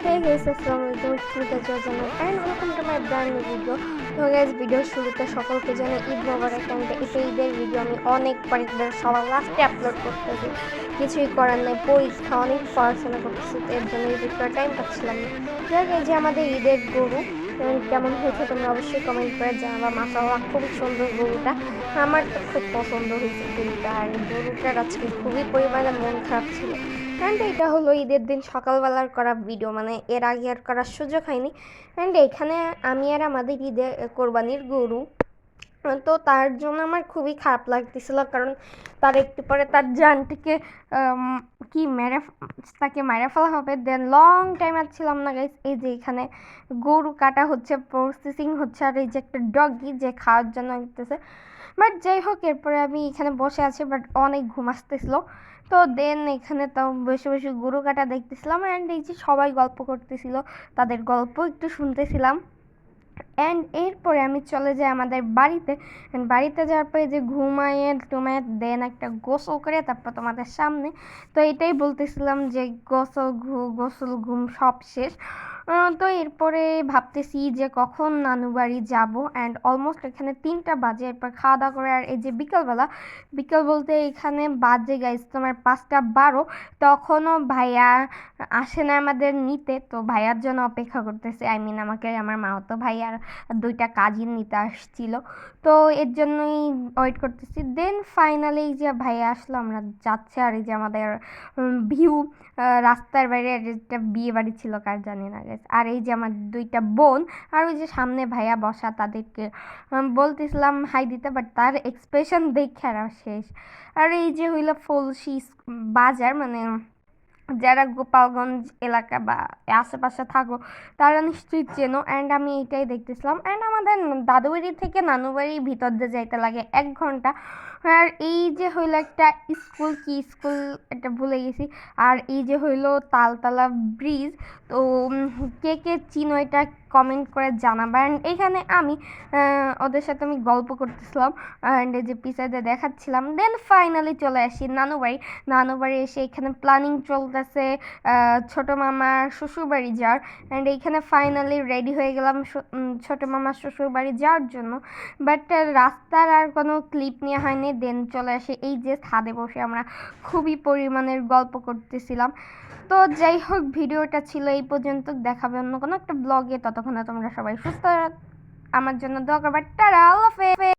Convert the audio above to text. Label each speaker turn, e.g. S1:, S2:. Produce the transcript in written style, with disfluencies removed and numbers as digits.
S1: Hey guys, Assalamualaikum, and welcome to my brand new video. তো guys video শুরুতে সকলকে জানাই ঈদ মোবারক। এটা ঈদের ভিডিও আমি অনেক পরে সবার লাস্টে আপলোড করতেছি, কিছুই করার নাই, পরীক্ষা অনেক পড়াশোনা করতেছি, এর জন্য ভিডিওটা টাইম পাচ্ছিলাম না। যাই এই যে আমাদের ঈদের গরু কেমন হয়েছে তোমরা অবশ্যই কমেন্ট করে জানাবা। মাশাআল্লাহ খুবই সুন্দর গরুটা, আমার তো খুব পছন্দ হয়েছে গরুটা। আর গরুটার আজকে খুবই পরিমাণে মন খারাপ ছিল, অ্যান্ড এটা হলো ঈদের দিন সকালবেলার করা ভিডিও, মানে এর আগে আর করার সুযোগ হয়নি। অ্যান্ড এখানে আমি আর আমাদের ঈদের কোরবানির গরু, তো তার জন্য আমার খুবই খারাপ লাগতেছিল, কারণ তার একটু পরে তার জানটিকে কি তাকে মেরে ফেলা হবে। দেন লং টাইম আর ছিলাম না গাইস। এই যে এখানে গরু কাটা হচ্ছে, প্রসেসিং হচ্ছে, আর এই যে একটা ডগি যে খাওয়ার জন্য দিতেছে। বাট যাই হোক, এরপরে আমি এখানে বসে আছি, বাট অনেক ঘুম আসতেছিল। তো দেন এখানে তো বসে বসে গরু কাটা দেখতেছিলাম, অ্যান্ড এই যে সবাই গল্প করতেছিল, তাদের গল্প একটু শুনতেছিলাম। অ্যান্ড এরপরে আমি চলে যাই আমাদের বাড়িতে। বাড়িতে যাওয়ার পরে যে ঘুমায়ে টুমায়ে দেন একটা গোসল করে তারপর তোমাদের সামনে। তো এটাই বলতেছিলাম যে গোসল ঘুম সব শেষ। তো এরপরে ভাবতেছি যে কখন নানু বাড়ি যাবো, অ্যান্ড অলমোস্ট এখানে 3টা বাজে। এরপর খাওয়া দাওয়া করে আর এই যে বিকাল বলতে এখানে বাজে গাইজ তোমার 5টা 12, তখনও ভাইয়া আসে না আমাদের নিতে। তো ভাইয়ার জন্য অপেক্ষা করতেছে, আই মিন আমাকে আমার মামাতো ভাই আর 2টা কাজিন নিতে আসছিল, তো এর জন্যই ওয়েট করতেছি। দেন ফাইনালি এই যে ভাইয়া আসলো, আমরা যাচ্ছি। আর এই যে আমাদের ভিউ রাস্তার বাইরে একটা বিয়ে বাড়ি ছিল, কার জানি না গেছে। আর এই যে আমার 2টা বোন, আর ওই যে সামনে ভাইয়া বসা, তাদেরকে বলতেছিলাম হাই দিতে, বাট তার এক্সপ্রেশন দেখে আর শেষ। আর এই যে হইলো ফলসি বাজার, মানে যারা গোপালগঞ্জ এলাকা বা আশেপাশে থাকো তারা নিশ্চয়ই চেনো। অ্যান্ড আমি এইটাই দেখতেছিলাম। অ্যান্ড আমাদের দাদু বাড়ি থেকে নানু বাড়ির ভিতর দিয়ে যাইতে লাগে 1 ঘন্টা। আর এই যে হইলো একটা স্কুল এটা ভুলে গেছি। আর এই যে হইলো তালতলা ব্রিজ। তো কে কে চিনো এটা কমেন্ট করে জানাবা। অ্যান্ড এখানে আমি ওদের সাথে আমি গল্প করতেছিলাম, অ্যান্ড এই যে পিছাতে দেখাচ্ছিলাম। দেন ফাইনালি চলে আসি নানু বাড়ি এসে এখানে প্ল্যানিং চলতেছে ছোটো মামার শ্বশুর বাড়ি যাওয়ার। অ্যান্ড এইখানে ফাইনালি রেডি হয়ে গেলাম ছোটো মামার শ্বশুর বাড়ি যাওয়ার জন্য। বাট রাস্তার আর কোনো ক্লিপ নেওয়া হয়নি। দেন চলে আসে এই যে ছাদে বসে আমরা খুবই পরিমাণের গল্প করতেছিলাম। তো যাই হোক, ভিডিওটা ছিল এই পর্যন্ত, দেখাবে অন্য কোনো একটা ব্লগে। ততক্ষণে তোমরা সবাই সুস্থ আমার জন্য দোয়া করবে। টাটা, আল্লাহ হাফেজ।